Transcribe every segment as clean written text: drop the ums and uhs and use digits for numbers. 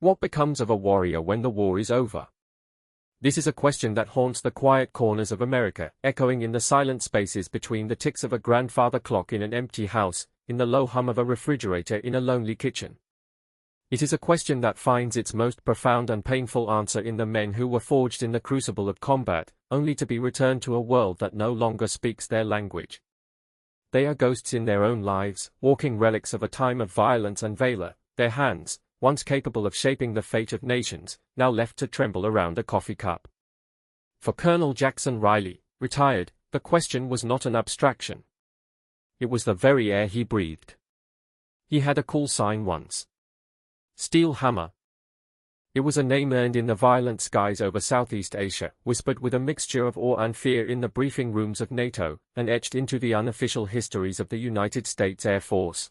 What becomes of a warrior when the war is over? This is a question that haunts the quiet corners of America, echoing in the silent spaces between the ticks of a grandfather clock in an empty house, in the low hum of a refrigerator in a lonely kitchen. It is a question that finds its most profound and painful answer in the men who were forged in the crucible of combat, only to be returned to a world that no longer speaks their language. They are ghosts in their own lives, walking relics of a time of violence and valor, their hands, once capable of shaping the fate of nations, now left to tremble around a coffee cup. For Colonel Jackson Riley, retired, the question was not an abstraction. It was the very air he breathed. He had a call sign once. Steel Hammer. It was a name earned in the violent skies over Southeast Asia, whispered with a mixture of awe and fear in the briefing rooms of NATO, and etched into the unofficial histories of the United States Air Force.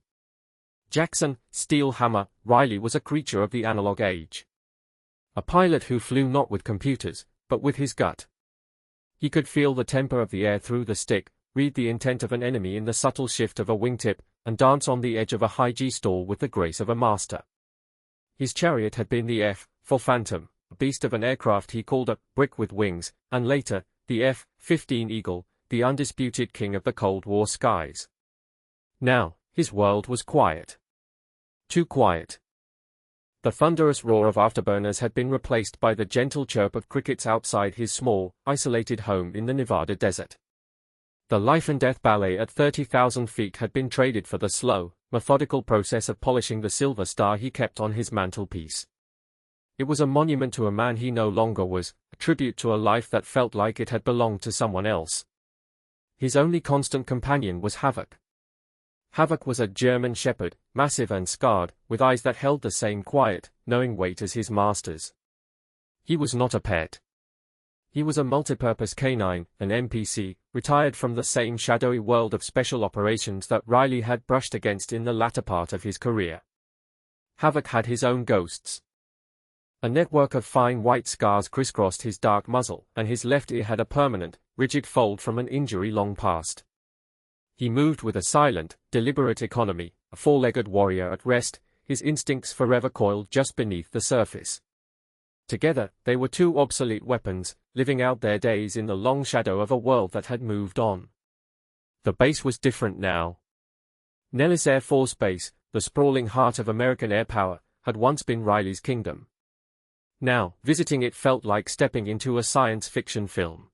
Jackson, Steel Hammer, Riley was a creature of the analog age. A pilot who flew not with computers, but with his gut. He could feel the temper of the air through the stick, read the intent of an enemy in the subtle shift of a wingtip, and dance on the edge of a high-G stall with the grace of a master. His chariot had been the F-4 Phantom, a beast of an aircraft he called a brick with wings, and later, the F-15 Eagle, the undisputed king of the Cold War skies. Now, his world was quiet. Too quiet. The thunderous roar of afterburners had been replaced by the gentle chirp of crickets outside his small, isolated home in the Nevada desert. The life-and-death ballet at 30,000 feet had been traded for the slow, methodical process of polishing the silver star he kept on his mantelpiece. It was a monument to a man he no longer was, a tribute to a life that felt like it had belonged to someone else. His only constant companion was Havoc. Havoc was a German shepherd, massive and scarred, with eyes that held the same quiet, knowing weight as his master's. He was not a pet. He was a multipurpose canine, an NPC, retired from the same shadowy world of special operations that Riley had brushed against in the latter part of his career. Havoc had his own ghosts. A network of fine white scars crisscrossed his dark muzzle, and his left ear had a permanent, rigid fold from an injury long past. He moved with a silent, deliberate economy, a four-legged warrior at rest, his instincts forever coiled just beneath the surface. Together, they were two obsolete weapons, living out their days in the long shadow of a world that had moved on. The base was different now. Nellis Air Force Base, the sprawling heart of American air power, had once been Riley's kingdom. Now, visiting it felt like stepping into a science fiction film.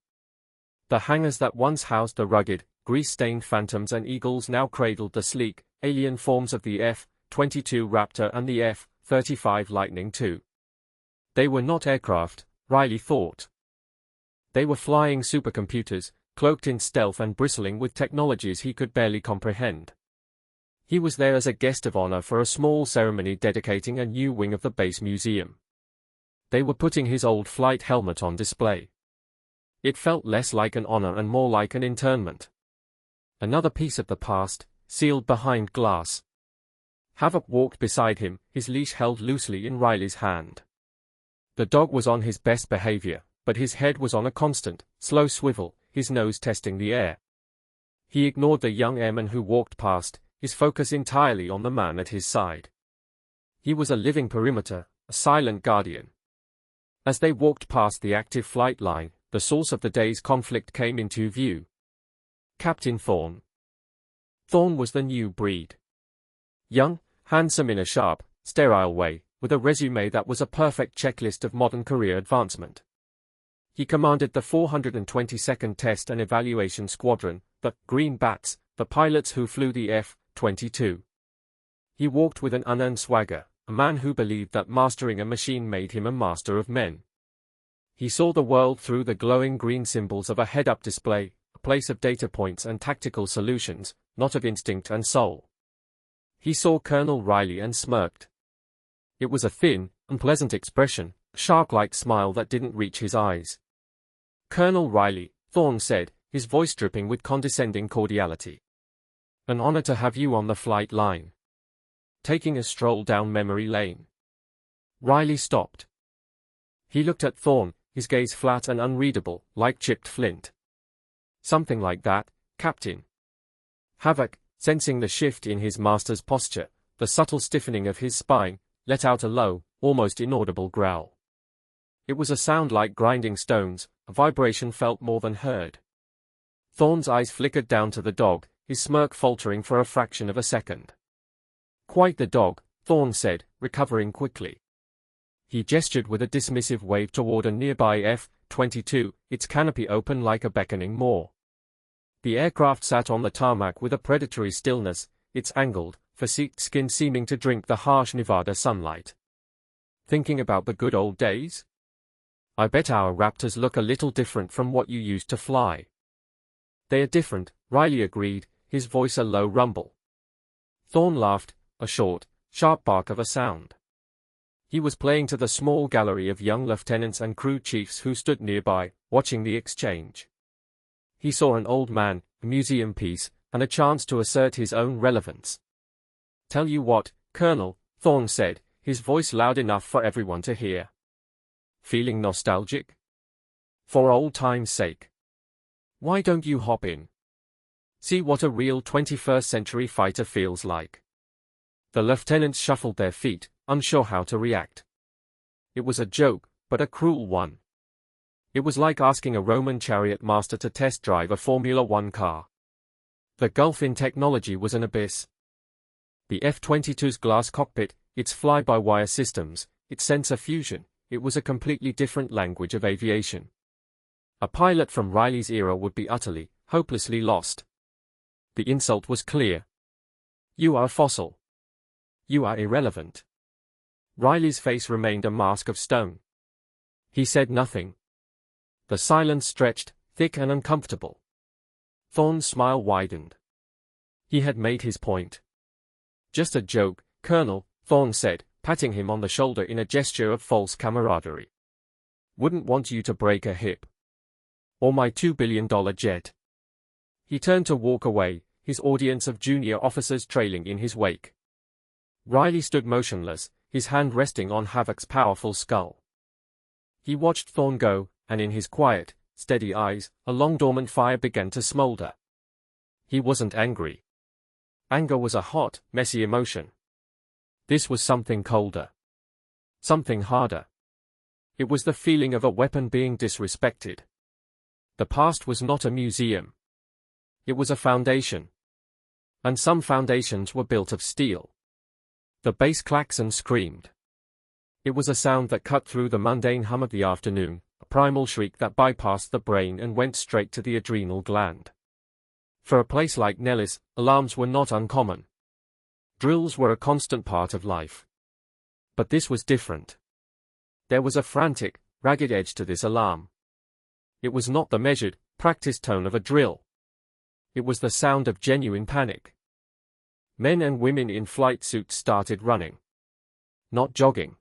The hangars that once housed the rugged, grease-stained Phantoms and Eagles now cradled the sleek, alien forms of the F-22 Raptor and the F-35 Lightning II. They were not aircraft, Riley thought. They were flying supercomputers, cloaked in stealth and bristling with technologies he could barely comprehend. He was there as a guest of honor for a small ceremony dedicating a new wing of the base museum. They were putting his old flight helmet on display. It felt less like an honor and more like an internment. Another piece of the past, sealed behind glass. Havoc walked beside him, his leash held loosely in Riley's hand. The dog was on his best behavior, but his head was on a constant, slow swivel, his nose testing the air. He ignored the young airman who walked past, his focus entirely on the man at his side. He was a living perimeter, a silent guardian. As they walked past the active flight line, the source of the day's conflict came into view. Captain Thorne. Thorne was the new breed. Young, handsome in a sharp, sterile way, with a resume that was a perfect checklist of modern career advancement. He commanded the 422nd Test and Evaluation Squadron, the Green Bats, the pilots who flew the F-22. He walked with an unearned swagger, a man who believed that mastering a machine made him a master of men. He saw the world through the glowing green symbols of a head-up display, a place of data points and tactical solutions, not of instinct and soul. He saw Colonel Riley and smirked. It was a thin, unpleasant expression, a shark-like smile that didn't reach his eyes. Colonel Riley, Thorne said, his voice dripping with condescending cordiality. An honor to have you on the flight line. Taking a stroll down memory lane. Riley stopped. He looked at Thorne, his gaze flat and unreadable, like chipped flint. Something like that, Captain. Havoc, sensing the shift in his master's posture, the subtle stiffening of his spine, let out a low, almost inaudible growl. It was a sound like grinding stones, a vibration felt more than heard. Thorne's eyes flickered down to the dog, his smirk faltering for a fraction of a second. "Quite the dog," Thorne said, recovering quickly. He gestured with a dismissive wave toward a nearby F-22, its canopy open like a beckoning maw. The aircraft sat on the tarmac with a predatory stillness, its angled, facete skin seeming to drink the harsh Nevada sunlight. "Thinking about the good old days? I bet our Raptors look a little different from what you used to fly." "They are different," Riley agreed, his voice a low rumble. Thorne laughed, a short, sharp bark of a sound. He was playing to the small gallery of young lieutenants and crew chiefs who stood nearby, watching the exchange. He saw an old man, a museum piece, and a chance to assert his own relevance. "Tell you what, Colonel," Thorne said, his voice loud enough for everyone to hear. "Feeling nostalgic? For old time's sake. Why don't you hop in? See what a real 21st century fighter feels like." The lieutenants shuffled their feet, unsure how to react. It was a joke, but a cruel one. It was like asking a Roman chariot master to test drive a Formula One car. The gulf in technology was an abyss. The F-22's glass cockpit, its fly-by-wire systems, its sensor fusion, it was a completely different language of aviation. A pilot from Riley's era would be utterly, hopelessly lost. The insult was clear. "You are a fossil. You are irrelevant." Riley's face remained a mask of stone. He said nothing. The silence stretched, thick and uncomfortable. Thorne's smile widened. He had made his point. "Just a joke, Colonel," Thorne said, patting him on the shoulder in a gesture of false camaraderie. "Wouldn't want you to break a hip. Or my $2 billion jet." He turned to walk away, his audience of junior officers trailing in his wake. Riley stood motionless, his hand resting on Havoc's powerful skull. He watched Thorne go, and in his quiet, steady eyes, a long-dormant fire began to smolder. He wasn't angry. Anger was a hot, messy emotion. This was something colder. Something harder. It was the feeling of a weapon being disrespected. The past was not a museum. It was a foundation. And some foundations were built of steel. The bass klaxon screamed. It was a sound that cut through the mundane hum of the afternoon, a primal shriek that bypassed the brain and went straight to the adrenal gland. For a place like Nellis, alarms were not uncommon. Drills were a constant part of life. But this was different. There was a frantic, ragged edge to this alarm. It was not the measured, practiced tone of a drill. It was the sound of genuine panic. Men and women in flight suits started running. Not jogging.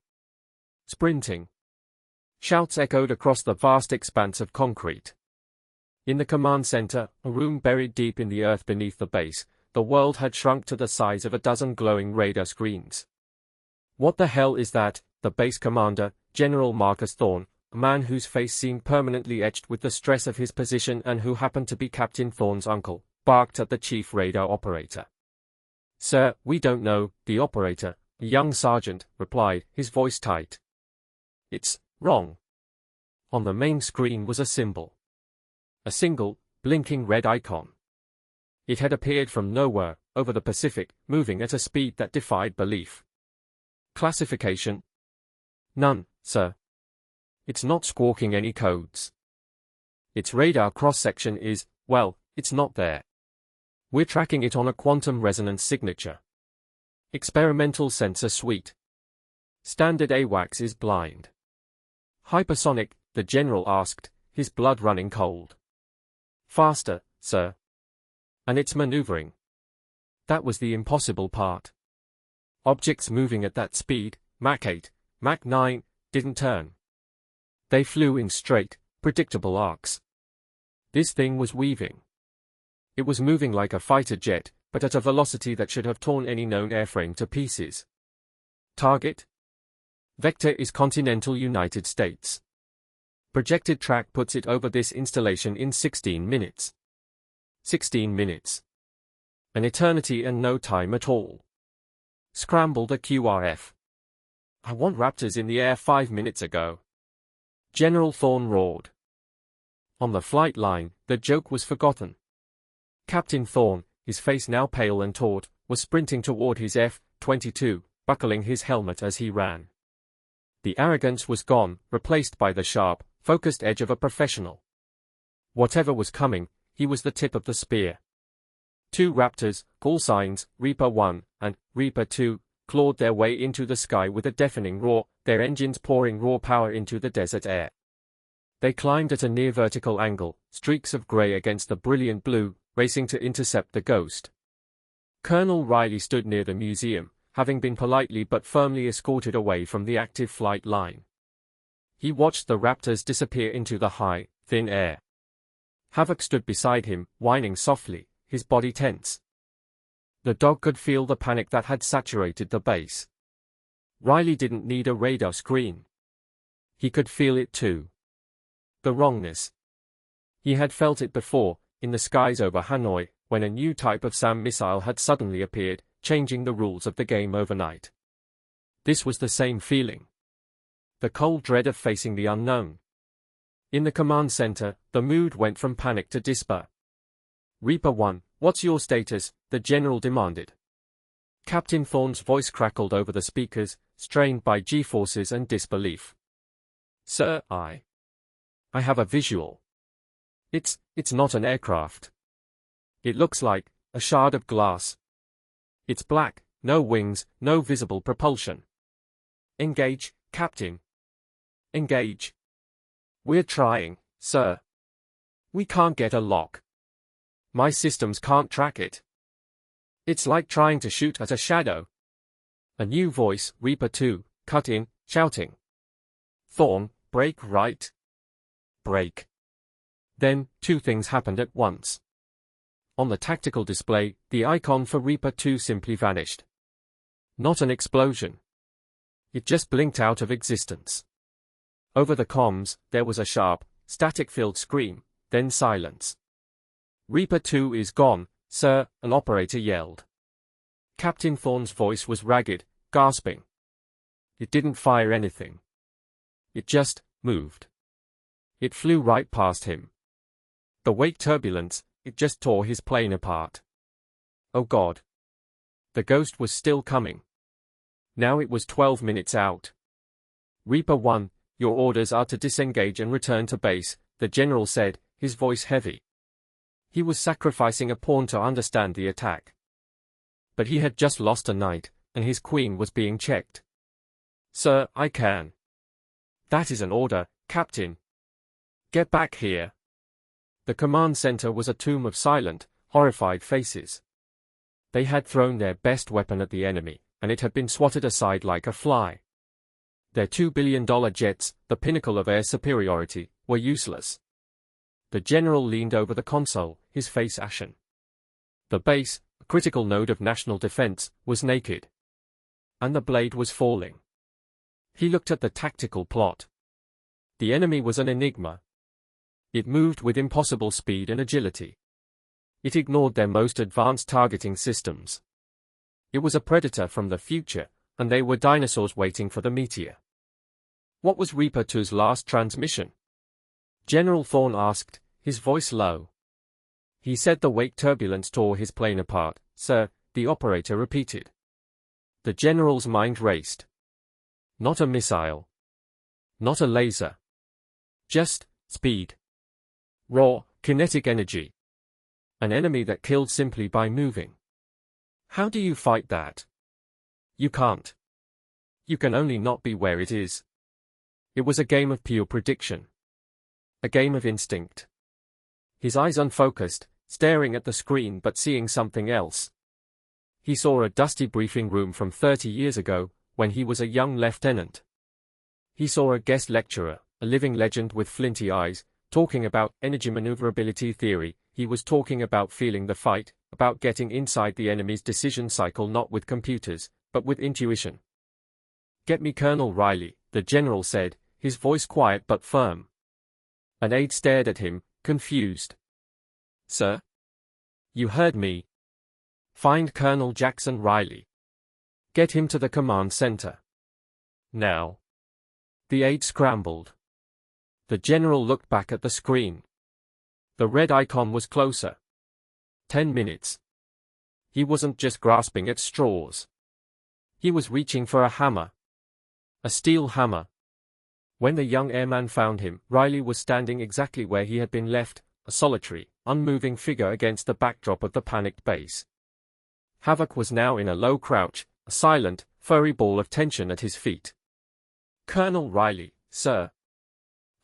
Sprinting. Shouts echoed across the vast expanse of concrete. In the command center, a room buried deep in the earth beneath the base, the world had shrunk to the size of a dozen glowing radar screens. "What the hell is that?" the base commander, General Marcus Thorne, a man whose face seemed permanently etched with the stress of his position and who happened to be Captain Thorne's uncle, barked at the chief radar operator. "Sir, we don't know," the operator, a young sergeant, replied, his voice tight. "It's wrong." On the main screen was a symbol. A single, blinking red icon. It had appeared from nowhere, over the Pacific, moving at a speed that defied belief. "Classification?" "None, sir. It's not squawking any codes. Its radar cross-section is, well, it's not there. We're tracking it on a quantum resonance signature. Experimental sensor suite. Standard AWACS is blind." "Hypersonic?" the general asked, his blood running cold. "Faster, sir. And it's maneuvering." That was the impossible part. Objects moving at that speed, Mach 8, Mach 9, didn't turn. They flew in straight, predictable arcs. This thing was weaving. It was moving like a fighter jet, but at a velocity that should have torn any known airframe to pieces. Target? Vector is continental United States. Projected track puts it over this installation in 16 minutes. 16 minutes. An eternity and no time at all. Scrambled a QRF. I want Raptors in the air 5 minutes ago. General Thorne roared. On the flight line, the joke was forgotten. Captain Thorne, his face now pale and taut, was sprinting toward his F-22, buckling his helmet as he ran. The arrogance was gone, replaced by the sharp, focused edge of a professional. Whatever was coming, he was the tip of the spear. 2 Raptors, call signs, Reaper 1 and Reaper 2, clawed their way into the sky with a deafening roar, their engines pouring raw power into the desert air. They climbed at a near-vertical angle, streaks of gray against the brilliant blue, racing to intercept the ghost. Colonel Riley stood near the museum, having been politely but firmly escorted away from the active flight line. He watched the Raptors disappear into the high, thin air. Havoc stood beside him, whining softly, his body tense. The dog could feel the panic that had saturated the base. Riley didn't need a radar screen. He could feel it too. The wrongness. He had felt it before, in the skies over Hanoi, when a new type of SAM missile had suddenly appeared, changing the rules of the game overnight. This was the same feeling. The cold dread of facing the unknown. In the command center, the mood went from panic to despair. Reaper 1, what's your status? The general demanded. Captain Thorne's voice crackled over the speakers, strained by G-forces and disbelief. Sir, I have a visual. It's not an aircraft. It looks like a shard of glass. It's black, no wings, no visible propulsion. Engage, Captain. Engage. We're trying, sir. We can't get a lock. My systems can't track it. It's like trying to shoot at a shadow. A new voice, Reaper 2, cut in, shouting. Thorne, brake right. Brake. Then, 2 things happened at once. On the tactical display, the icon for Reaper 2 simply vanished. Not an explosion. It just blinked out of existence. Over the comms, there was a sharp, static-filled scream, then silence. Reaper 2 is gone, sir, an operator yelled. Captain Thorne's voice was ragged, gasping. It didn't fire anything. It just moved. It flew right past him. The wake turbulence, it just tore his plane apart. Oh God. The ghost was still coming. Now it was 12 minutes out. Reaper 1, your orders are to disengage and return to base, the general said, his voice heavy. He was sacrificing a pawn to understand the attack. But he had just lost a knight, and his queen was being checked. Sir, I can. That is an order, Captain. Get back here. The command center was a tomb of silent, horrified faces. They had thrown their best weapon at the enemy, and it had been swatted aside like a fly. Their $2 billion jets, the pinnacle of air superiority, were useless. The general leaned over the console, his face ashen. The base, a critical node of national defense, was naked. And the blade was falling. He looked at the tactical plot. The enemy was an enigma. It moved with impossible speed and agility. It ignored their most advanced targeting systems. It was a predator from the future, and they were dinosaurs waiting for the meteor. What was Reaper 2's last transmission? General Thorne asked, his voice low. He said the wake turbulence tore his plane apart, sir, the operator repeated. The general's mind raced. Not a missile. Not a laser. Just speed. Raw, kinetic energy. An enemy that killed simply by moving. How do you fight that? You can't. You can only not be where it is. It was a game of pure prediction. A game of instinct. His eyes unfocused, staring at the screen but seeing something else. He saw a dusty briefing room from 30 years ago, when he was a young lieutenant. He saw a guest lecturer, a living legend with flinty eyes, talking about energy maneuverability theory. He was talking about feeling the fight, about getting inside the enemy's decision cycle not with computers, but with intuition. Get me Colonel Riley, the general said, his voice quiet but firm. An aide stared at him, confused. Sir? You heard me. Find Colonel Jackson Riley. Get him to the command center. now. The aide scrambled. The general looked back at the screen. The red icon was closer. 10 minutes. He wasn't just grasping at straws. He was reaching for a hammer. A steel hammer. When the young airman found him, Riley was standing exactly where he had been left, a solitary, unmoving figure against the backdrop of the panicked base. Havoc was now in a low crouch, a silent, furry ball of tension at his feet. "Colonel Riley, sir.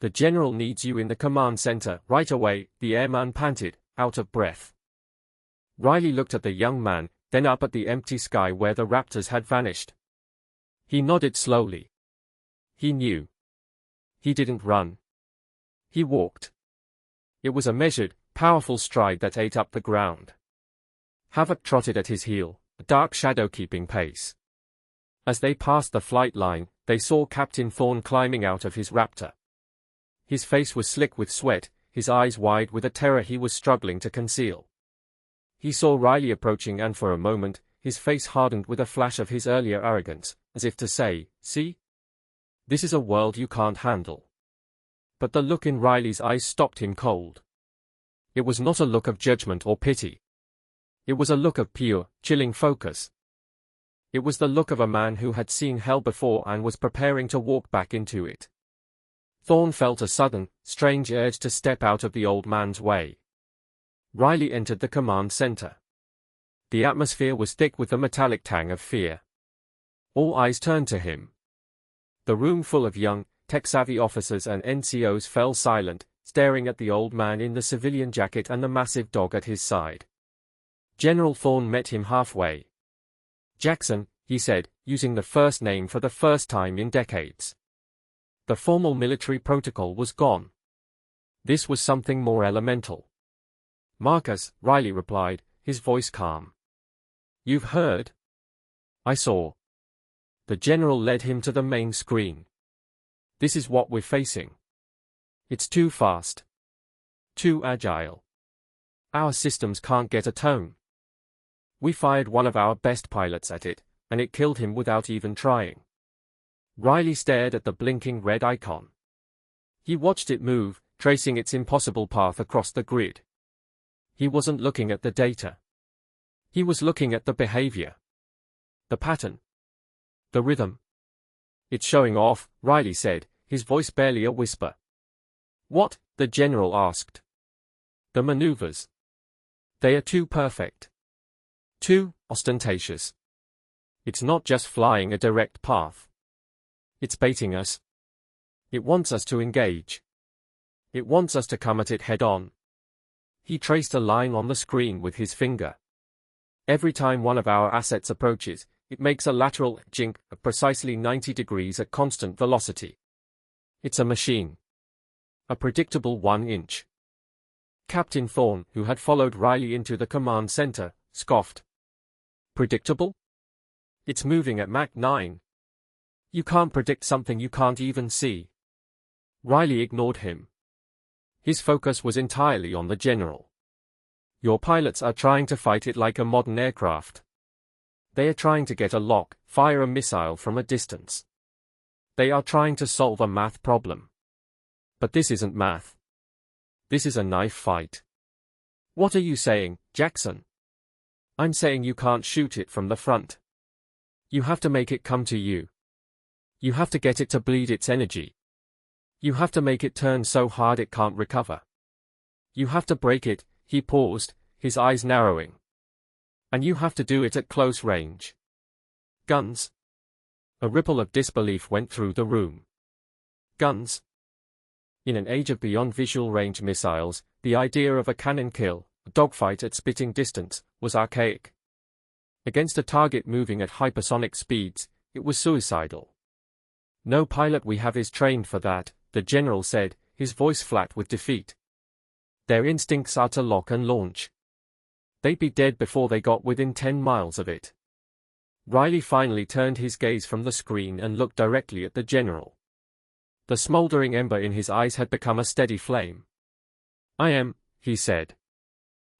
The general needs you in the command center, right away," the airman panted, out of breath. Riley looked at the young man, then up at the empty sky where the Raptors had vanished. He nodded slowly. He knew. He didn't run. He walked. It was a measured, powerful stride that ate up the ground. Havoc trotted at his heel, a dark shadow keeping pace. As they passed the flight line, they saw Captain Thorne climbing out of his Raptor. His face was slick with sweat, his eyes wide with a terror he was struggling to conceal. He saw Riley approaching and for a moment, his face hardened with a flash of his earlier arrogance, as if to say, "See? This is a world you can't handle." But the look in Riley's eyes stopped him cold. It was not a look of judgment or pity. It was a look of pure, chilling focus. It was the look of a man who had seen hell before and was preparing to walk back into it. Thorne felt a sudden, strange urge to step out of the old man's way. Riley entered the command center. The atmosphere was thick with the metallic tang of fear. All eyes turned to him. The room full of young, tech-savvy officers and NCOs fell silent, staring at the old man in the civilian jacket and the massive dog at his side. General Thorne met him halfway. "Jackson," he said, using the first name for the first time in decades. The formal military protocol was gone. This was something more elemental. "Marcus," Riley replied, his voice calm. "You've heard?" "I saw." The general led him to the main screen. "This is what we're facing. It's too fast. Too agile. Our systems can't get a tone. We fired one of our best pilots at it, and it killed him without even trying." Riley stared at the blinking red icon. He watched it move, tracing its impossible path across the grid. He wasn't looking at the data. He was looking at the behavior. The pattern. The rhythm. "It's showing off," Riley said, his voice barely a whisper. "What?" the general asked. "The maneuvers. They are too perfect. Too ostentatious. It's not just flying a direct path. It's baiting us. It wants us to engage. It wants us to come at it head-on." He traced a line on the screen with his finger. "Every time one of our assets approaches, it makes a lateral jink of precisely 90 degrees at constant velocity. It's a machine. A predictable 1 inch. Captain Thorne, who had followed Riley into the command center, scoffed. "Predictable? It's moving at Mach 9. You can't predict something you can't even see." Riley ignored him. His focus was entirely on the general. "Your pilots are trying to fight it like a modern aircraft. They are trying to get a lock, fire a missile from a distance. They are trying to solve a math problem. But this isn't math. This is a knife fight." "What are you saying, Jackson?" "I'm saying you can't shoot it from the front. You have to make it come to you. You have to get it to bleed its energy. You have to make it turn so hard it can't recover. You have to break it." He paused, his eyes narrowing. "And you have to do it at close range." "Guns?" A ripple of disbelief went through the room. "Guns?" In an age of beyond visual range missiles, the idea of a cannon kill, a dogfight at spitting distance, was archaic. Against a target moving at hypersonic speeds, it was suicidal. "No pilot we have is trained for that," the general said, his voice flat with defeat. "Their instincts are to lock and launch. They'd be dead before they got within 10 miles of it." Riley finally turned his gaze from the screen and looked directly at the general. The smoldering ember in his eyes had become a steady flame. "I am," he said.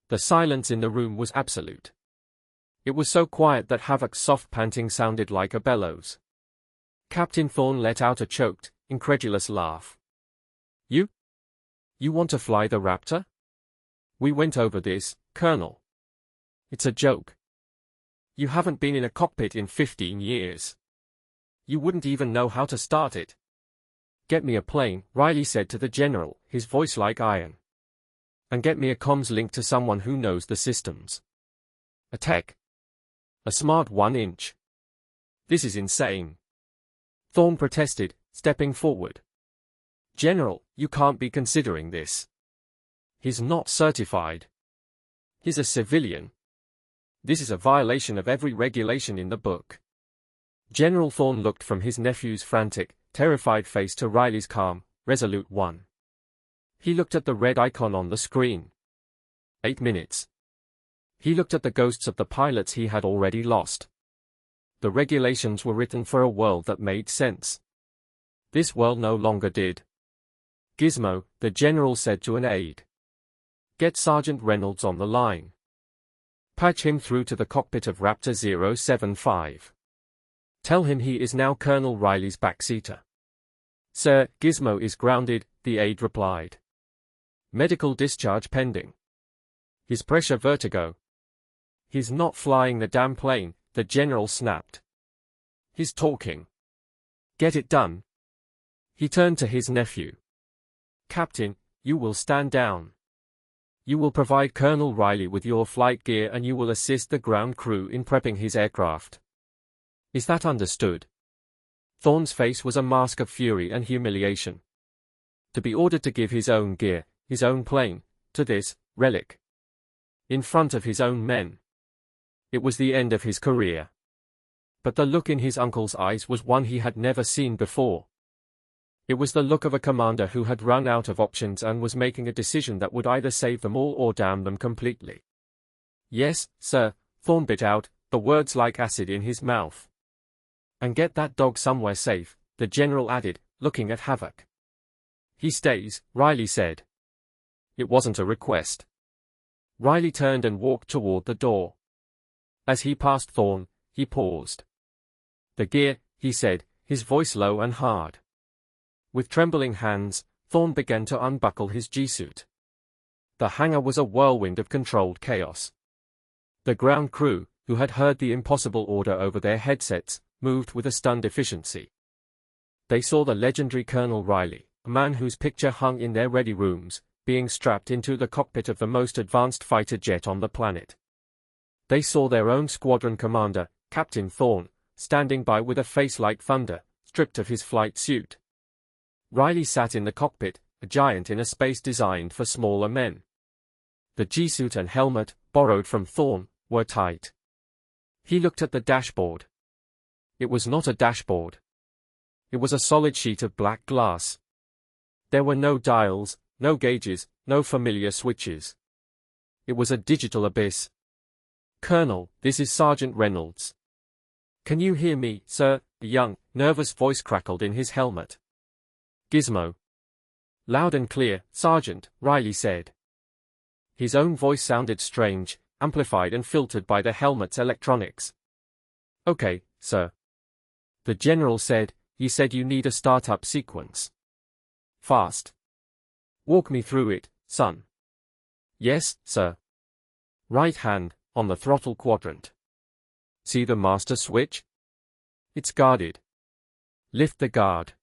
The silence in the room was absolute. It was so quiet that Havoc's soft panting sounded like a bellows. Captain Thorne let out a choked, incredulous laugh. You? You want to fly the Raptor? We went over this, Colonel. It's a joke. You haven't been in a cockpit in 15 years. You wouldn't even know how to start it. Get me a plane, Riley said to the general, his voice like iron. And get me a comms link to someone who knows the systems. A tech. A smart 1-inch. This is insane. Thorne protested, stepping forward. General, you can't be considering this. He's not certified. He's a civilian. This is a violation of every regulation in the book. General Thorne looked from his nephew's frantic, terrified face to Riley's calm, resolute one. He looked at the red icon on the screen. 8 minutes. He looked at the ghosts of the pilots he had already lost. The regulations were written for a world that made sense. This world no longer did. Gizmo, the general said to an aide. Get Sergeant Reynolds on the line. Patch him through to the cockpit of Raptor 075. Tell him he is now Colonel Riley's backseater. Sir, Gizmo is grounded, the aide replied. Medical discharge pending. His pressure vertigo. He's not flying the damn plane, the general snapped. He's talking. Get it done. He turned to his nephew. Captain, you will stand down. You will provide Colonel Riley with your flight gear and you will assist the ground crew in prepping his aircraft. Is that understood? Thorne's face was a mask of fury and humiliation. To be ordered to give his own gear, his own plane, to this relic. In front of his own men. It was the end of his career. But the look in his uncle's eyes was one he had never seen before. It was the look of a commander who had run out of options and was making a decision that would either save them all or damn them completely. Yes, sir, Thorne bit out, the words like acid in his mouth. And get that dog somewhere safe, the general added, looking at Havoc. He stays, Riley said. It wasn't a request. Riley turned and walked toward the door. As he passed Thorne, he paused. The gear, he said, his voice low and hard. With trembling hands, Thorne began to unbuckle his G-suit. The hangar was a whirlwind of controlled chaos. The ground crew, who had heard the impossible order over their headsets, moved with a stunned efficiency. They saw the legendary Colonel Riley, a man whose picture hung in their ready rooms, being strapped into the cockpit of the most advanced fighter jet on the planet. They saw their own squadron commander, Captain Thorne, standing by with a face like thunder, stripped of his flight suit. Riley sat in the cockpit, a giant in a space designed for smaller men. The G-suit and helmet, borrowed from Thorne, were tight. He looked at the dashboard. It was not a dashboard. It was a solid sheet of black glass. There were no dials, no gauges, no familiar switches. It was a digital abyss. Colonel, this is Sergeant Reynolds. Can you hear me, sir? A young, nervous voice crackled in his helmet. Gizmo. Loud and clear, Sergeant, Riley said. His own voice sounded strange, amplified and filtered by the helmet's electronics. Okay, sir. The general said, he said you need a startup sequence. Fast. Walk me through it, son. Yes, sir. Right hand, on the throttle quadrant. See the master switch? It's guarded. Lift the guard.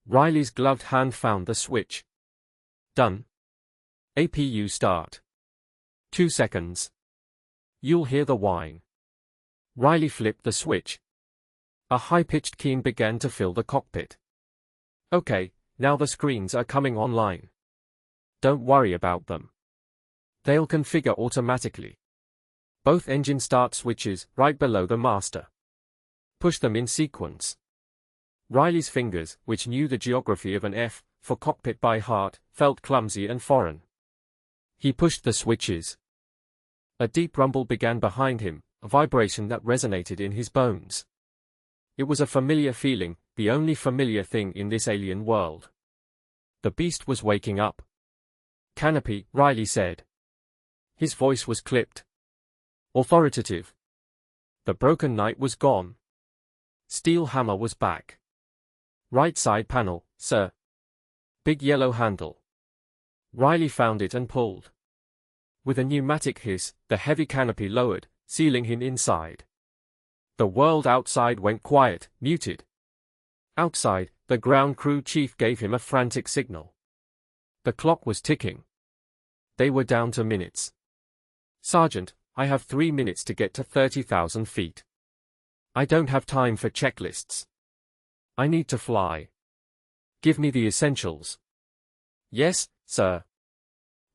Riley's gloved hand found the switch. Done. APU start. 2 seconds. You'll hear the whine. Riley flipped the switch. A high-pitched keen began to fill the cockpit. Okay, now the screens are coming online. Don't worry about them. They'll configure automatically. Both engine start switches, right below the master. Push them in sequence. Riley's fingers, which knew the geography of an F for cockpit by heart, felt clumsy and foreign. He pushed the switches. A deep rumble began behind him, a vibration that resonated in his bones. It was a familiar feeling, the only familiar thing in this alien world. The beast was waking up. Canopy, Riley said. His voice was clipped. Authoritative. The broken knight was gone. Steel Hammer was back. Right side panel, sir. Big yellow handle. Riley found it and pulled. With a pneumatic hiss, the heavy canopy lowered, sealing him inside. The world outside went quiet, muted. Outside, the ground crew chief gave him a frantic signal. The clock was ticking. They were down to minutes. Sergeant, I have 3 minutes to get to 30,000 feet. I don't have time for checklists. I need to fly. Give me the essentials. Yes, sir.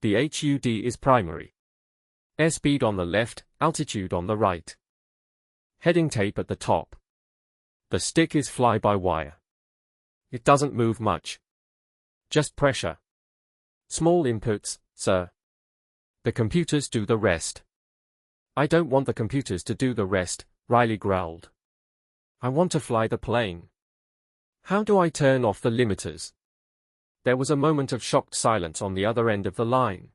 The HUD is primary. Airspeed on the left, altitude on the right. Heading tape at the top. The stick is fly-by-wire. It doesn't move much. Just pressure. Small inputs, sir. The computers do the rest. I don't want the computers to do the rest, Riley growled. I want to fly the plane. How do I turn off the limiters? There was a moment of shocked silence on the other end of the line.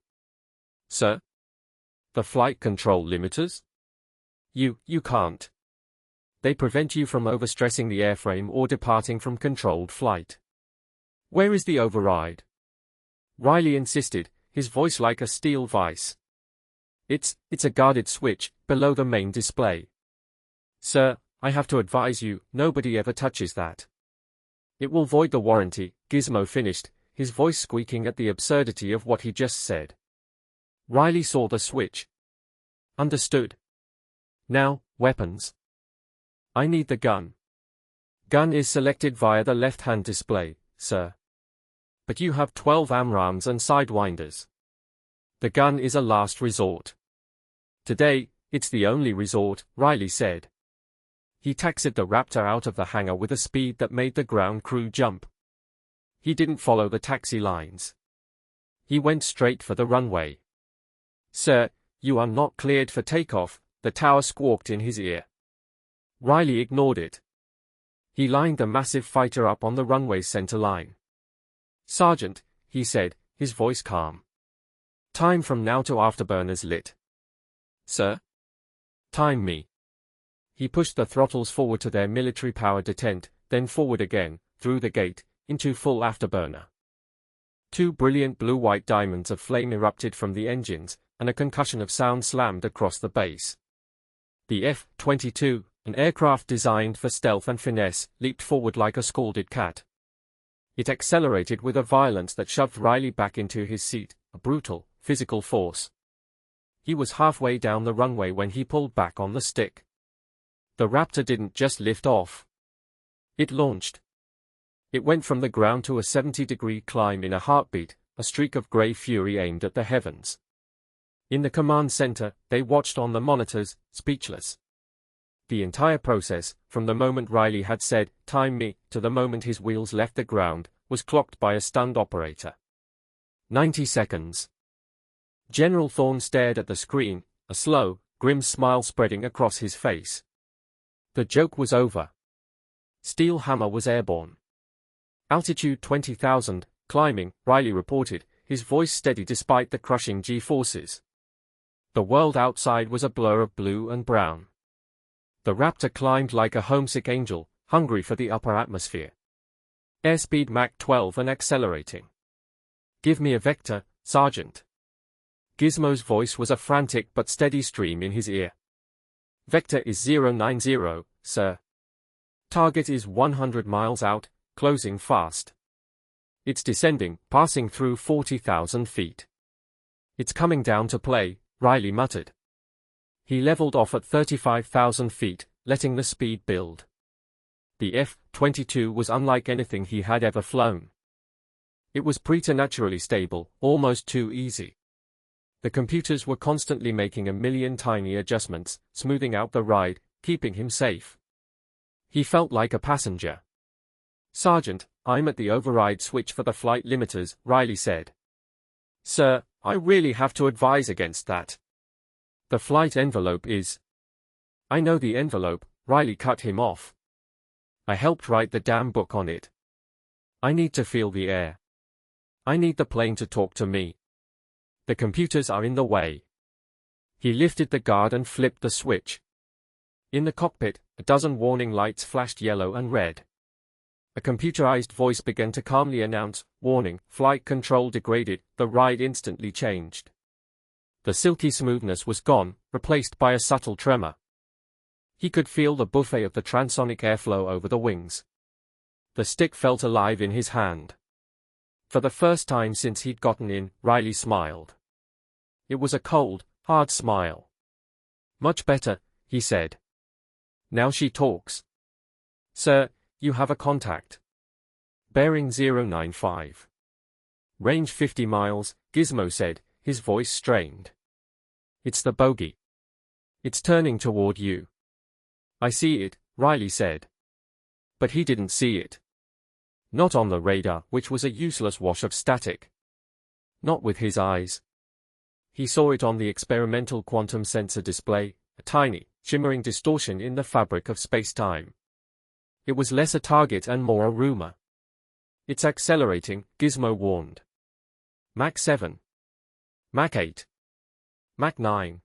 Sir? The flight control limiters? You can't. They prevent you from overstressing the airframe or departing from controlled flight. Where is the override? Riley insisted, his voice like a steel vice. It's a guarded switch, below the main display. Sir, I have to advise you, nobody ever touches that. It will void the warranty, Gizmo finished, his voice squeaking at the absurdity of what he just said. Riley saw the switch. Understood. Now, weapons. I need the gun. Gun is selected via the left-hand display, sir. But you have 12 AMRAAMs and sidewinders. The gun is a last resort. Today, it's the only resort, Riley said. He taxied the Raptor out of the hangar with a speed that made the ground crew jump. He didn't follow the taxi lines. He went straight for the runway. Sir, you are not cleared for takeoff, the tower squawked in his ear. Riley ignored it. He lined the massive fighter up on the runway's center line. Sergeant, he said, his voice calm. Time from now to afterburners lit. Sir? Time me. He pushed the throttles forward to their military power detent, then forward again, through the gate, into full afterburner. 2 brilliant blue-white diamonds of flame erupted from the engines, and a concussion of sound slammed across the base. The F-22, an aircraft designed for stealth and finesse, leaped forward like a scalded cat. It accelerated with a violence that shoved Riley back into his seat, a brutal, physical force. He was halfway down the runway when he pulled back on the stick. The Raptor didn't just lift off. It launched. It went from the ground to a 70-degree climb in a heartbeat, a streak of gray fury aimed at the heavens. In the command center, they watched on the monitors, speechless. The entire process, from the moment Riley had said, "Time me," to the moment his wheels left the ground, was clocked by a stunned operator. 90 seconds. General Thorne stared at the screen, a slow, grim smile spreading across his face. The joke was over. Steel Hammer was airborne. Altitude 20,000, climbing, Riley reported, his voice steady despite the crushing G-forces. The world outside was a blur of blue and brown. The Raptor climbed like a homesick angel, hungry for the upper atmosphere. Airspeed Mach 12 and accelerating. Give me a vector, Sergeant. Gizmo's voice was a frantic but steady stream in his ear. Vector is 090, sir. Target is 100 miles out, closing fast. It's descending, passing through 40,000 feet. It's coming down to play, Riley muttered. He leveled off at 35,000 feet, letting the speed build. The F-22 was unlike anything he had ever flown. It was preternaturally stable, almost too easy. The computers were constantly making a million tiny adjustments, smoothing out the ride, keeping him safe. He felt like a passenger. Sergeant, I'm at the override switch for the flight limiters, Riley said. Sir, I really have to advise against that. The flight envelope is... I know the envelope, Riley cut him off. I helped write the damn book on it. I need to feel the air. I need the plane to talk to me. The computers are in the way. He lifted the guard and flipped the switch. In the cockpit, a dozen warning lights flashed yellow and red. A computerized voice began to calmly announce, "Warning, flight control degraded." The ride instantly changed. The silky smoothness was gone, replaced by a subtle tremor. He could feel the buffet of the transonic airflow over the wings. The stick felt alive in his hand. For the first time since he'd gotten in, Riley smiled. It was a cold, hard smile. "Much better," he said. Now she talks. "Sir, you have a contact. Bearing 095. Range 50 miles, Gizmo said, his voice strained. "It's the bogey. It's turning toward you." "I see it," Riley said. But he didn't see it. Not on the radar, which was a useless wash of static. Not with his eyes. He saw it on the experimental quantum sensor display, a tiny, shimmering distortion in the fabric of space-time. It was less a target and more a rumor. "It's accelerating," Gizmo warned. Mach 7. Mach 8. Mach 9.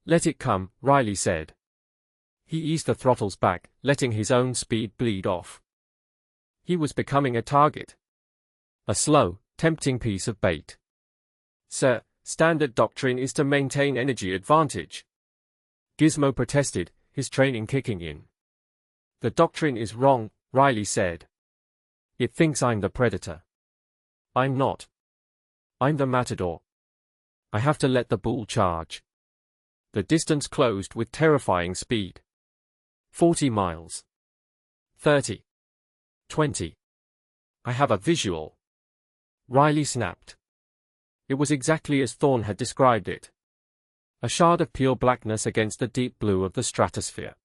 "Let it come," Riley said. He eased the throttles back, letting his own speed bleed off. He was becoming a target. A slow, tempting piece of bait. "Sir, standard doctrine is to maintain energy advantage." Gizmo protested, his training kicking in. "The doctrine is wrong," Riley said. "It thinks I'm the predator. I'm not. I'm the matador. I have to let the bull charge." The distance closed with terrifying speed. 40 miles. 30. 20. "I have a visual." Riley snapped. It was exactly as Thorne had described it. A shard of pure blackness against the deep blue of the stratosphere.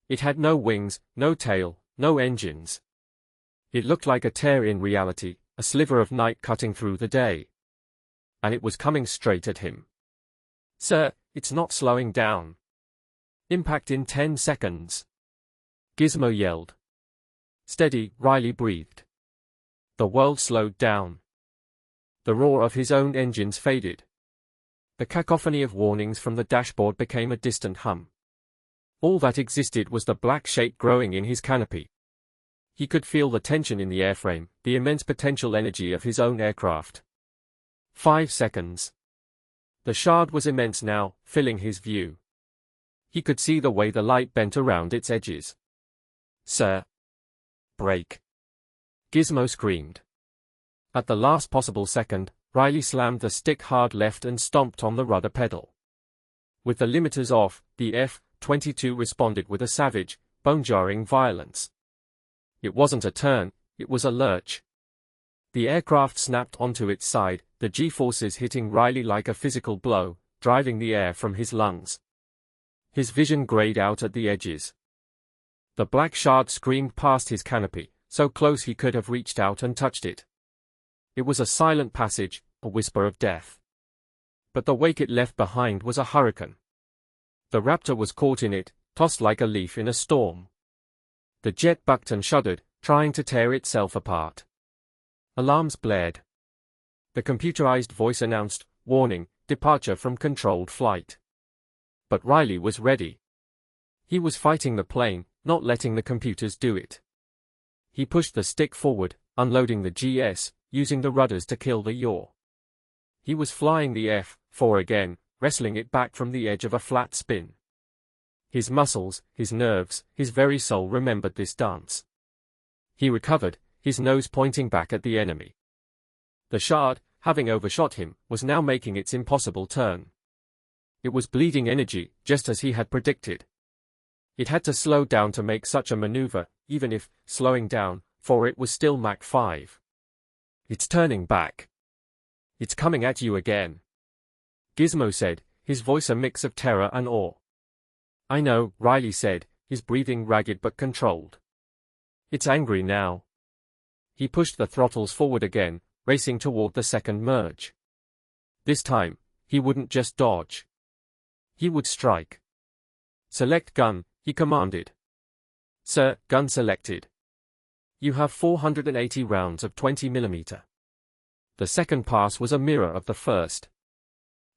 It had no wings, no tail, no engines. It looked like a tear in reality, a sliver of night cutting through the day. And it was coming straight at him. "Sir, it's not slowing down. Impact in 10 seconds. Gizmo yelled. "Steady," Riley breathed. The world slowed down. The roar of his own engines faded. The cacophony of warnings from the dashboard became a distant hum. All that existed was the black shape growing in his canopy. He could feel the tension in the airframe, the immense potential energy of his own aircraft. 5 seconds. The shard was immense now, filling his view. He could see the way the light bent around its edges. "Sir! Brake!" Gizmo screamed. At the last possible second, Riley slammed the stick hard left and stomped on the rudder pedal. With the limiters off, the F-22 responded with a savage, bone-jarring violence. It wasn't a turn, it was a lurch. The aircraft snapped onto its side, the G-forces hitting Riley like a physical blow, driving the air from his lungs. His vision grayed out at the edges. The black shard screamed past his canopy, so close he could have reached out and touched it. It was a silent passage, a whisper of death. But the wake it left behind was a hurricane. The Raptor was caught in it, tossed like a leaf in a storm. The jet bucked and shuddered, trying to tear itself apart. Alarms blared. The computerized voice announced, "Warning, departure from controlled flight." But Riley was ready. He was fighting the plane, not letting the computers do it. He pushed the stick forward, unloading the GS, using the rudders to kill the yaw. He was flying the F-4 again, wrestling it back from the edge of a flat spin. His muscles, his nerves, his very soul remembered this dance. He recovered, his nose pointing back at the enemy. The shard, having overshot him, was now making its impossible turn. It was bleeding energy, just as he had predicted. It had to slow down to make such a maneuver, even if, slowing down, for it was still Mach 5. "It's turning back. It's coming at you again," Gizmo said, his voice a mix of terror and awe. "I know," Riley said, his breathing ragged but controlled. "It's angry now." He pushed the throttles forward again, racing toward the second merge. This time, he wouldn't just dodge. He would strike. "Select gun," he commanded. "Sir, gun selected. You have 480 rounds of 20mm. The second pass was a mirror of the first.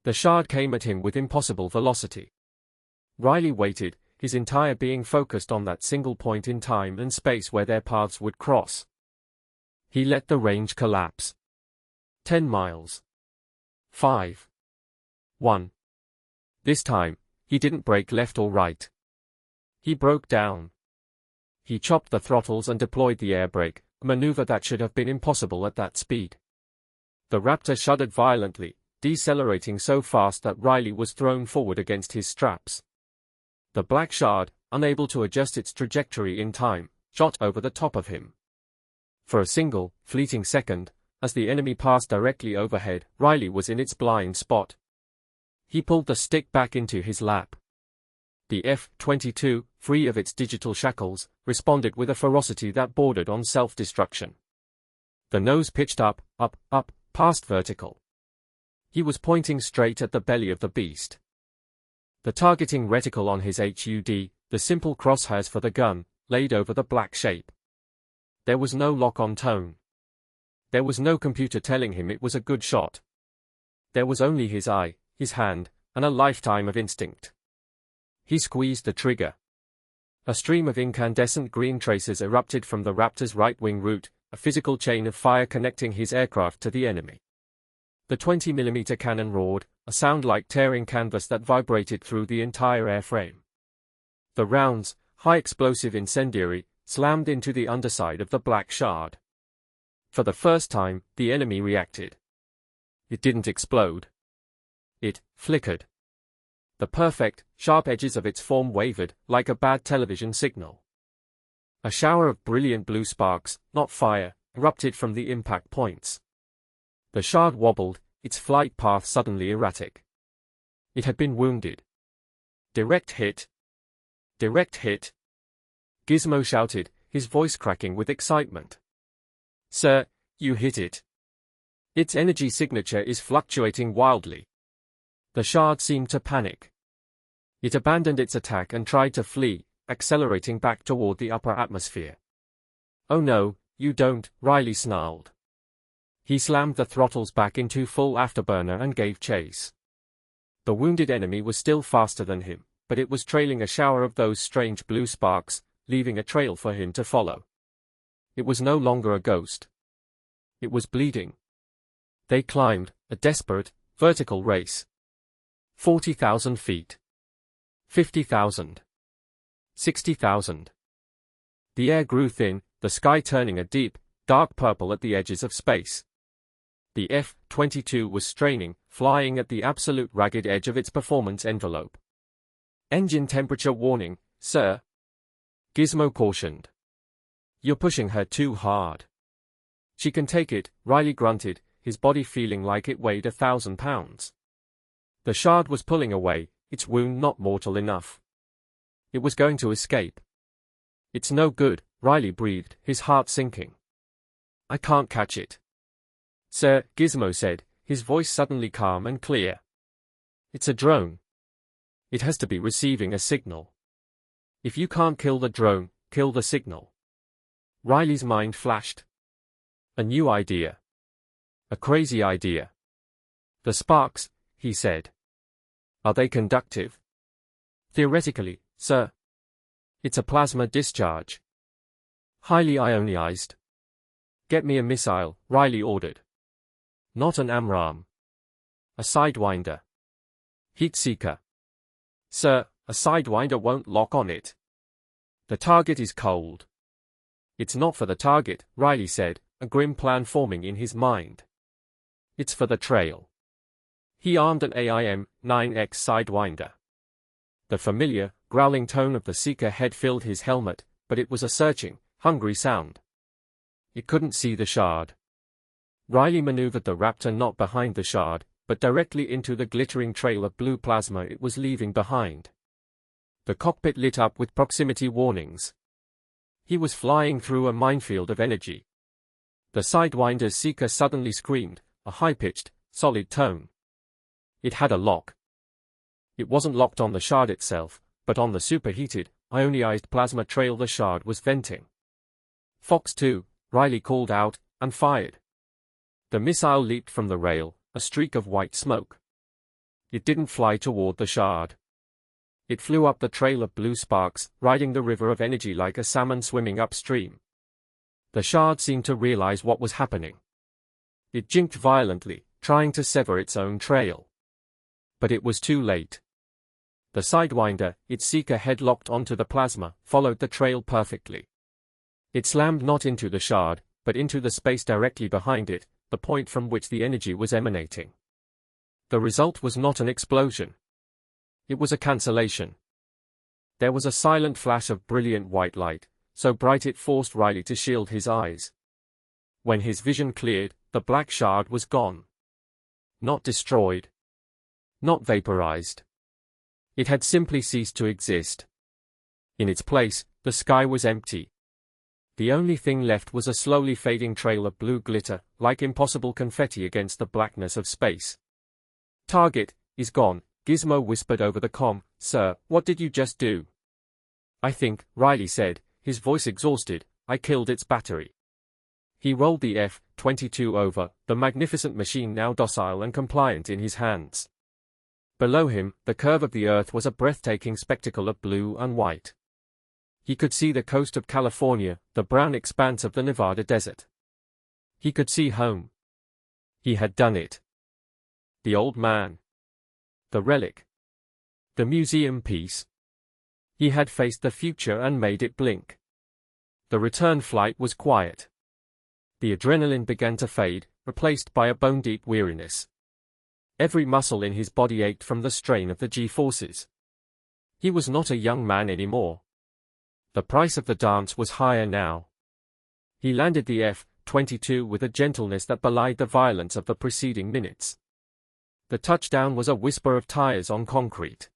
The shard came at him with impossible velocity. Riley waited, his entire being focused on that single point in time and space where their paths would cross. He let the range collapse. 10 miles. 5. 1. This time, he didn't brake left or right. He broke down. He chopped the throttles and deployed the air brake, a maneuver that should have been impossible at that speed. The Raptor shuddered violently, decelerating so fast that Riley was thrown forward against his straps. The black shard, unable to adjust its trajectory in time, shot over the top of him. For a single, fleeting second, as the enemy passed directly overhead, Riley was in its blind spot. He pulled the stick back into his lap. The F-22, free of its digital shackles, responded with a ferocity that bordered on self-destruction. The nose pitched up, past vertical. He was pointing straight at the belly of the beast. The targeting reticle on his HUD, the simple crosshairs for the gun, laid over the black shape. There was no lock-on tone. There was no computer telling him it was a good shot. There was only his eye, his hand, and a lifetime of instinct. He squeezed the trigger. A stream of incandescent green traces erupted from the Raptor's right-wing root, a physical chain of fire connecting his aircraft to the enemy. The 20mm cannon roared, a sound like tearing canvas that vibrated through the entire airframe. The rounds, high explosive incendiary, slammed into the underside of the black shard. For the first time, the enemy reacted. It didn't explode. It flickered. The perfect, sharp edges of its form wavered, like a bad television signal. A shower of brilliant blue sparks, not fire, erupted from the impact points. The shard wobbled, its flight path suddenly erratic. It had been wounded. Direct hit. Direct hit. Gizmo shouted, his voice cracking with excitement. Sir, you hit it. Its energy signature is fluctuating wildly. The shard seemed to panic. It abandoned its attack and tried to flee, accelerating back toward the upper atmosphere. Oh no, you don't, Riley snarled. He slammed the throttles back into full afterburner and gave chase. The wounded enemy was still faster than him, but it was trailing a shower of those strange blue sparks, leaving a trail for him to follow. It was no longer a ghost. It was bleeding. They climbed, a desperate, vertical race. 40,000 feet. 50,000. 60,000. The air grew thin, the sky turning a deep, dark purple at the edges of space. The F-22 was straining, flying at the absolute ragged edge of its performance envelope. Engine temperature warning, sir. Gizmo cautioned. You're pushing her too hard. She can take it, Riley grunted, his body feeling like it weighed 1,000 pounds. The shard was pulling away, its wound not mortal enough. It was going to escape. It's no good, Riley breathed, his heart sinking. I can't catch it. Sir, Gizmo said, his voice suddenly calm and clear. It's a drone. It has to be receiving a signal. If you can't kill the drone, kill the signal. Riley's mind flashed. A new idea. A crazy idea. The sparks, he said. Are they conductive? Theoretically, sir. It's a plasma discharge. Highly ionized. Get me a missile, Riley ordered. Not an AMRAAM. A Sidewinder. Heat seeker. Sir, a Sidewinder won't lock on it. The target is cold. It's not for the target, Riley said, a grim plan forming in his mind. It's for the trail. He armed an AIM-9X Sidewinder. The familiar, growling tone of the seeker had filled his helmet, but it was a searching, hungry sound. It couldn't see the shard. Riley maneuvered the Raptor not behind the shard, but directly into the glittering trail of blue plasma it was leaving behind. The cockpit lit up with proximity warnings. He was flying through a minefield of energy. The Sidewinder's seeker suddenly screamed, a high-pitched, solid tone. It had a lock. It wasn't locked on the shard itself, but on the superheated, ionized plasma trail the shard was venting. Fox 2, Riley called out, and fired. The missile leaped from the rail, a streak of white smoke. It didn't fly toward the shard. It flew up the trail of blue sparks, riding the river of energy like a salmon swimming upstream. The shard seemed to realize what was happening. It jinked violently, trying to sever its own trail. But it was too late. The Sidewinder, its seeker head locked onto the plasma, followed the trail perfectly. It slammed not into the shard, but into the space directly behind it, the point from which the energy was emanating. The result was not an explosion. It was a cancellation. There was a silent flash of brilliant white light, so bright it forced Riley to shield his eyes. When his vision cleared, the black shard was gone. Not destroyed. Not vaporized. It had simply ceased to exist. In its place, the sky was empty. The only thing left was a slowly fading trail of blue glitter, like impossible confetti against the blackness of space. "Target is gone," Gizmo whispered over the comm. "Sir, what did you just do?" "I think," Riley said, his voice exhausted, "I killed its battery." He rolled the F-22 over, the magnificent machine now docile and compliant in his hands. Below him, the curve of the earth was a breathtaking spectacle of blue and white. He could see the coast of California, the brown expanse of the Nevada desert. He could see home. He had done it. The old man. The relic. The museum piece. He had faced the future and made it blink. The return flight was quiet. The adrenaline began to fade, replaced by a bone-deep weariness. Every muscle in his body ached from the strain of the G-forces. He was not a young man anymore. The price of the dance was higher now. He landed the F-22 with a gentleness that belied the violence of the preceding minutes. The touchdown was a whisper of tires on concrete.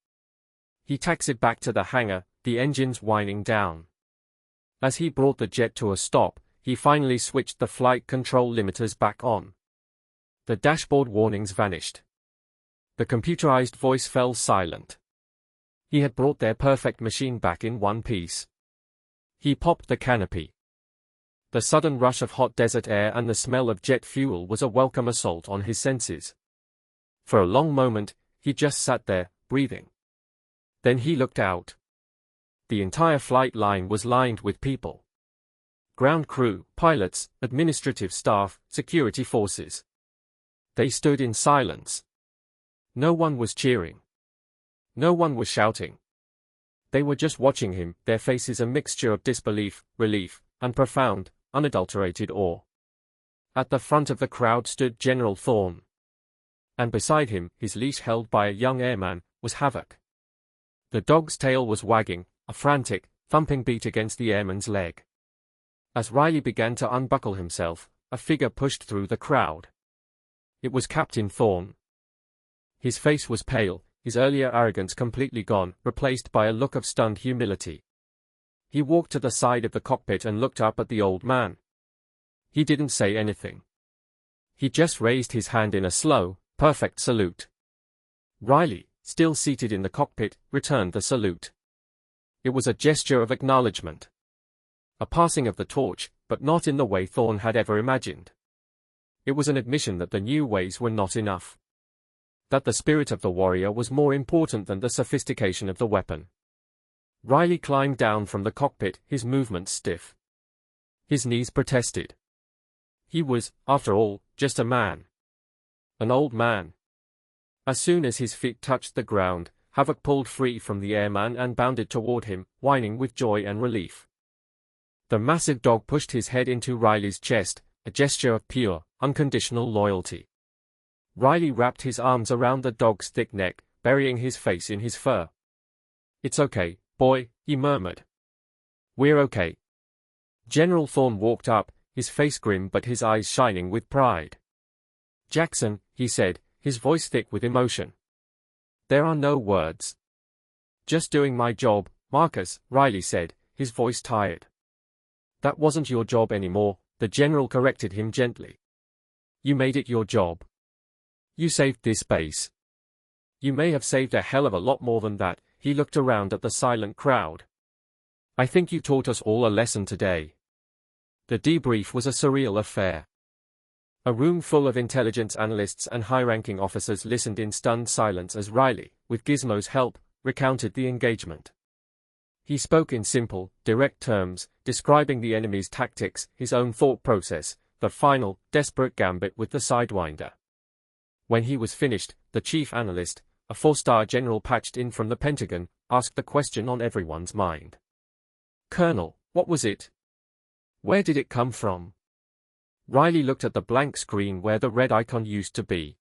He taxied back to the hangar, the engines whining down. As he brought the jet to a stop, he finally switched the flight control limiters back on. The dashboard warnings vanished. The computerized voice fell silent. He had brought their perfect machine back in one piece. He popped the canopy. The sudden rush of hot desert air and the smell of jet fuel was a welcome assault on his senses. For a long moment, he just sat there, breathing. Then he looked out. The entire flight line was lined with people. Ground crew, pilots, administrative staff, security forces. They stood in silence. No one was cheering. No one was shouting. They were just watching him, their faces a mixture of disbelief, relief, and profound, unadulterated awe. At the front of the crowd stood General Thorne. And beside him, his leash held by a young airman, was Havoc. The dog's tail was wagging, a frantic, thumping beat against the airman's leg. As Riley began to unbuckle himself, a figure pushed through the crowd. It was Captain Thorne. His face was pale, his earlier arrogance completely gone, replaced by a look of stunned humility. He walked to the side of the cockpit and looked up at the old man. He didn't say anything. He just raised his hand in a slow, perfect salute. Riley, still seated in the cockpit, returned the salute. It was a gesture of acknowledgement. A passing of the torch, but not in the way Thorne had ever imagined. It was an admission that the new ways were not enough. That the spirit of the warrior was more important than the sophistication of the weapon. Riley climbed down from the cockpit, his movements stiff. His knees protested. He was, after all, just a man. An old man. As soon as his feet touched the ground, Havoc pulled free from the airman and bounded toward him, whining with joy and relief. The massive dog pushed his head into Riley's chest, a gesture of pure, unconditional loyalty. Riley wrapped his arms around the dog's thick neck, burying his face in his fur. "It's okay, boy," he murmured. "We're okay." General Thorne walked up, his face grim but his eyes shining with pride. "Jackson," he said, his voice thick with emotion. "There are no words." "Just doing my job, Marcus," Riley said, his voice tired. "That wasn't your job anymore," the general corrected him gently. "You made it your job. You saved this base. You may have saved a hell of a lot more than that." He looked around at the silent crowd. "I think you taught us all a lesson today." The debrief was a surreal affair. A room full of intelligence analysts and high-ranking officers listened in stunned silence as Riley, with Gizmo's help, recounted the engagement. He spoke in simple, direct terms, describing the enemy's tactics, his own thought process, the final, desperate gambit with the Sidewinder. When he was finished, the chief analyst, a four-star general patched in from the Pentagon, asked the question on everyone's mind. "Colonel, what was it? Where did it come from?" Riley looked at the blank screen where the red icon used to be.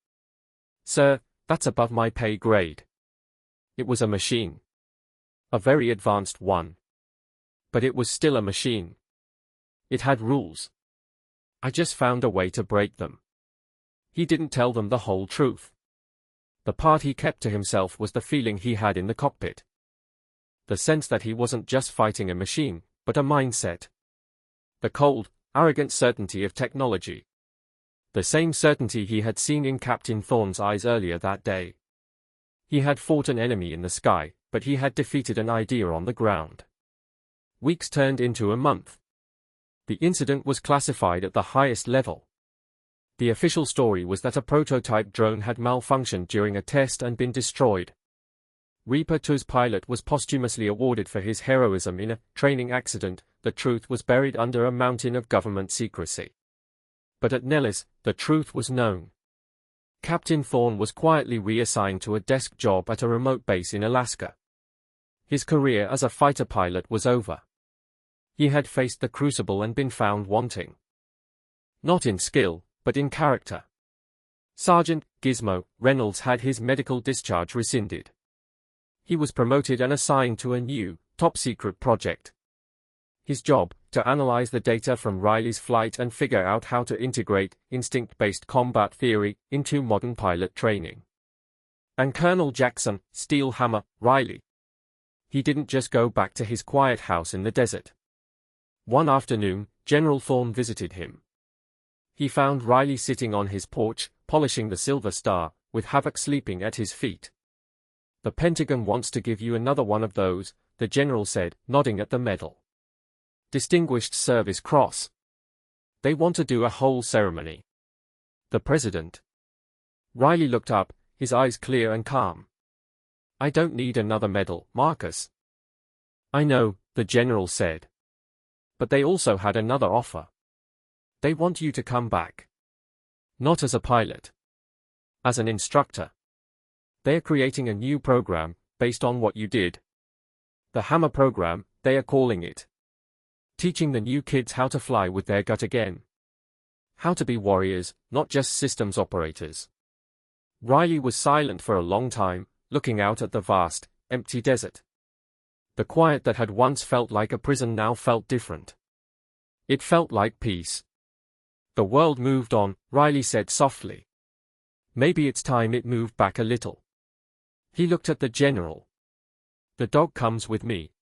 "Sir, that's above my pay grade. It was a machine. A very advanced one. But it was still a machine. It had rules. I just found a way to break them." He didn't tell them the whole truth. The part he kept to himself was the feeling he had in the cockpit. The sense that he wasn't just fighting a machine, but a mindset. The cold, arrogant certainty of technology. The same certainty he had seen in Captain Thorne's eyes earlier that day. He had fought an enemy in the sky, but he had defeated an idea on the ground. Weeks turned into a month. The incident was classified at the highest level. The official story was that a prototype drone had malfunctioned during a test and been destroyed. Reaper 2's pilot was posthumously awarded for his heroism in a training accident. The truth was buried under a mountain of government secrecy. But at Nellis, the truth was known. Captain Thorne was quietly reassigned to a desk job at a remote base in Alaska. His career as a fighter pilot was over. He had faced the crucible and been found wanting. Not in skill, but in character. Sergeant Gizmo Reynolds had his medical discharge rescinded. He was promoted and assigned to a new, top-secret project. His job, to analyze the data from Riley's flight and figure out how to integrate instinct-based combat theory into modern pilot training. And Colonel Jackson, Steel Hammer, Riley. He didn't just go back to his quiet house in the desert. One afternoon, General Thorne visited him. He found Riley sitting on his porch, polishing the Silver Star, with Havoc sleeping at his feet. "The Pentagon wants to give you another one of those," the general said, nodding at the medal. "Distinguished Service Cross. They want to do a whole ceremony." "The President?" Riley looked up, his eyes clear and calm. "I don't need another medal, Marcus." "I know," the general said. "But they also had another offer. They want you to come back. Not as a pilot. As an instructor. They are creating a new program, based on what you did. The Hammer program, they are calling it. Teaching the new kids how to fly with their gut again. How to be warriors, not just systems operators." Riley was silent for a long time, looking out at the vast, empty desert. The quiet that had once felt like a prison now felt different. It felt like peace. "The world moved on," Riley said softly. "Maybe it's time it moved back a little." He looked at the general. "The dog comes with me."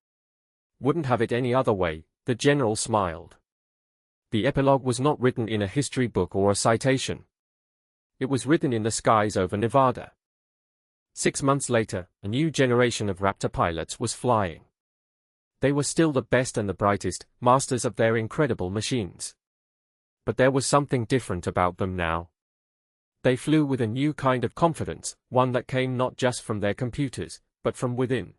"Wouldn't have it any other way," the general smiled. The epilogue was not written in a history book or a citation. It was written in the skies over Nevada. 6 months later, a new generation of Raptor pilots was flying. They were still the best and the brightest, masters of their incredible machines. But there was something different about them now. They flew with a new kind of confidence, one that came not just from their computers, but from within.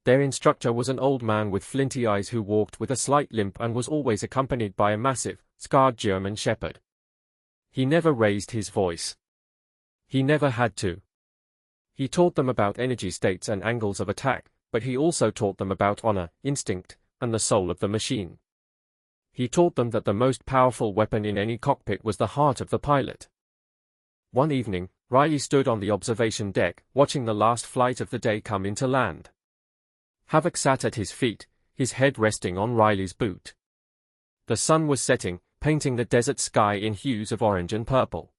Their instructor was an old man with flinty eyes who walked with a slight limp and was always accompanied by a massive, scarred German shepherd. He never raised his voice. He never had to. He taught them about energy states and angles of attack, but he also taught them about honor, instinct, and the soul of the machine. He taught them that the most powerful weapon in any cockpit was the heart of the pilot. One evening, Riley stood on the observation deck, watching the last flight of the day come into land. Havoc sat at his feet, his head resting on Riley's boot. The sun was setting, painting the desert sky in hues of orange and purple.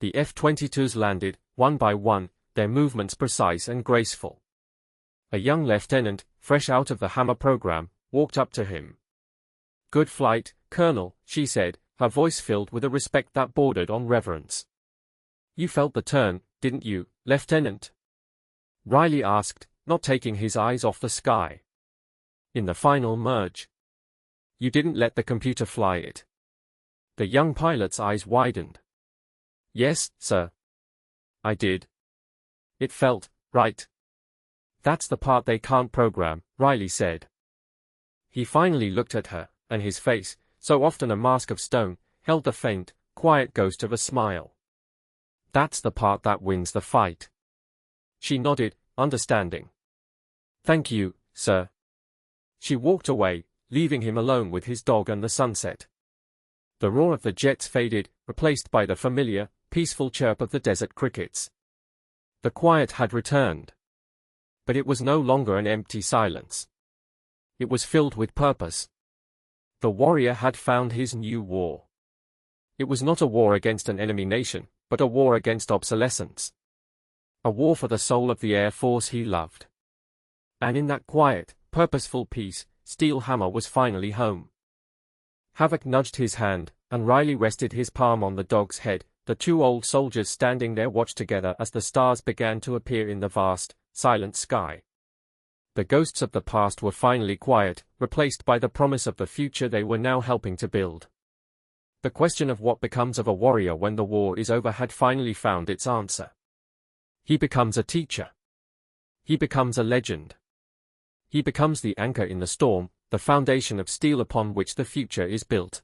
The F-22s landed, one by one, their movements precise and graceful. A young lieutenant, fresh out of the Hammer program, walked up to him. "Good flight, Colonel," she said, her voice filled with a respect that bordered on reverence. "You felt the turn, didn't you, Lieutenant?" Riley asked, not taking his eyes off the sky. "In the final merge. You didn't let the computer fly it." The young pilot's eyes widened. "Yes, sir. I did. It felt right." That's the part they can't program, Riley said. He finally looked at her, and his face, so often a mask of stone, held the faint, quiet ghost of a smile. That's the part that wins the fight. She nodded, understanding. Thank you, sir. She walked away, leaving him alone with his dog and the sunset. The roar of the jets faded, replaced by the familiar, peaceful chirp of the desert crickets. The quiet had returned. But it was no longer an empty silence. It was filled with purpose. The warrior had found his new war. It was not a war against an enemy nation, but a war against obsolescence. A war for the soul of the Air Force he loved. And in that quiet, purposeful peace, Steel Hammer was finally home. Havoc nudged his hand, and Riley rested his palm on the dog's head, the two old soldiers standing there watched together as the stars began to appear in the vast, silent sky. The ghosts of the past were finally quiet, replaced by the promise of the future they were now helping to build. The question of what becomes of a warrior when the war is over had finally found its answer. He becomes a teacher. He becomes a legend. He becomes the anchor in the storm, the foundation of steel upon which the future is built.